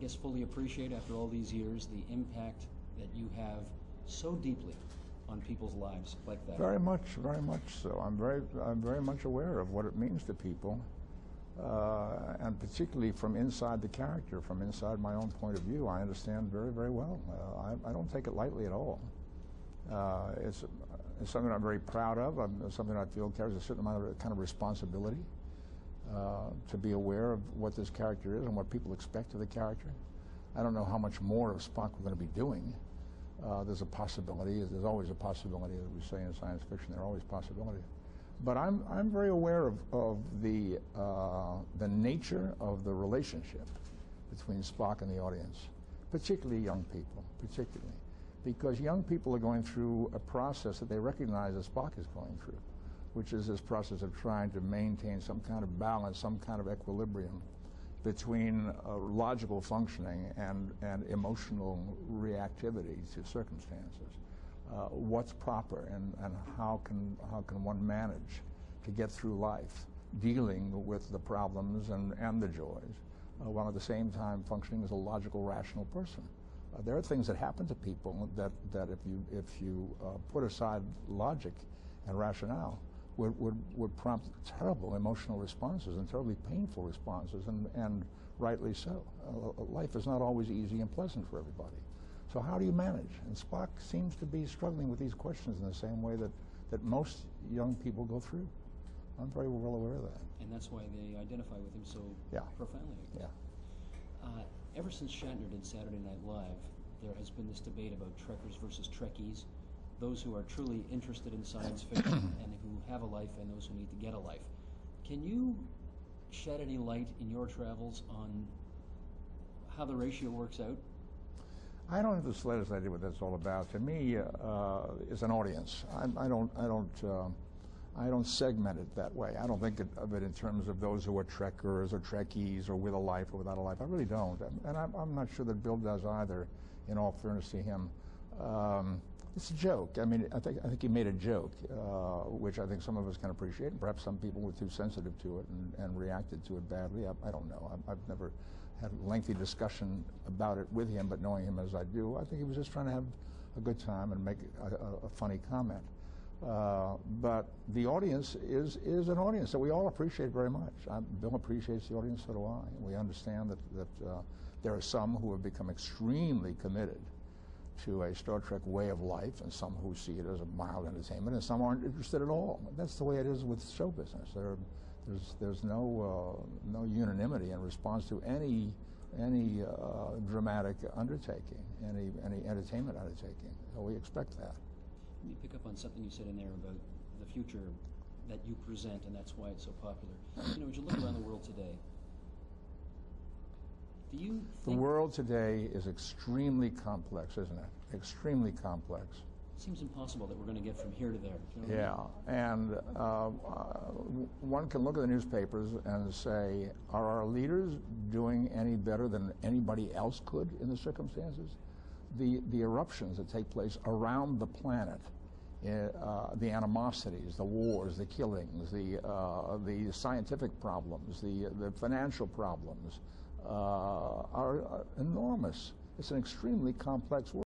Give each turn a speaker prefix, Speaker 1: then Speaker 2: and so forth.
Speaker 1: guess, fully appreciate after all these years the impact that you have so deeply on people's lives like that?
Speaker 2: Very much so. I'm very much aware of what it means to people, and particularly from inside the character, from inside my own point of view. I understand very, very well. I don't take it lightly at all. It's something I'm very proud of. It's something I feel carries a certain amount of kind of responsibility to be aware of what this character is and what people expect of the character. I don't know how much more of Spock we're going to be doing. There's a possibility. There's always a possibility, as we say in science fiction. There are always possibilities. But I'm very aware of the nature of the relationship between Spock and the audience, particularly young people, because young people are going through a process that they recognize that Spock is going through, which is this process of trying to maintain some kind of balance, some kind of equilibrium between logical functioning and emotional reactivity to circumstances. What's proper and how can one manage to get through life, dealing with the problems and the joys, while at the same time functioning as a logical, rational person. There are things that happen to people that if you put aside logic and rationale, would prompt terrible emotional responses and terribly painful responses, and rightly so. Life is not always easy and pleasant for everybody. So how do you manage? And Spock seems to be struggling with these questions in the same way that most young people go through. I'm very well aware of that.
Speaker 1: And that's why they identify with him so profoundly, I guess.
Speaker 2: Yeah.
Speaker 1: Ever since Shatner did Saturday Night Live, there has been this debate about Trekkers versus Trekkies, those who are truly interested in science fiction and who have a life, and those who need to get a life. Can you shed any light in your travels on how the ratio works out?
Speaker 2: I don't have the slightest idea what that's all about. To me, it's an audience. I don't segment it that way. I don't think of it in terms of those who are Trekkers or Trekkies or with a life or without a life. I really don't, and I'm not sure that Bill does either. In all fairness to him, it's a joke. I mean, I think he made a joke, which I think some of us can appreciate, and perhaps some people were too sensitive to it and reacted to it badly. I don't know. I've never had a lengthy discussion about it with him, but knowing him as I do, I think he was just trying to have a good time and make a funny comment. But the audience is an audience that we all appreciate very much. Bill appreciates the audience, so do I. We understand that there are some who have become extremely committed to a Star Trek way of life, and some who see it as a mild entertainment, and some aren't interested at all. That's the way it is with show business. There's no unanimity in response to any dramatic undertaking, any entertainment undertaking. So we expect that.
Speaker 1: Let me pick up on something you said in there about the future that you present, and that's why it's so popular. You know, as you look around the world today, do you think...
Speaker 2: The world today is extremely complex, isn't it? Extremely complex.
Speaker 1: It seems impossible that we're going to get from here to there. You know
Speaker 2: yeah, and one can look at the newspapers and say, are our leaders doing any better than anybody else could in the circumstances? The eruptions that take place around the planet, the animosities, the wars, the killings, the scientific problems, the financial problems are enormous. It's an extremely complex world.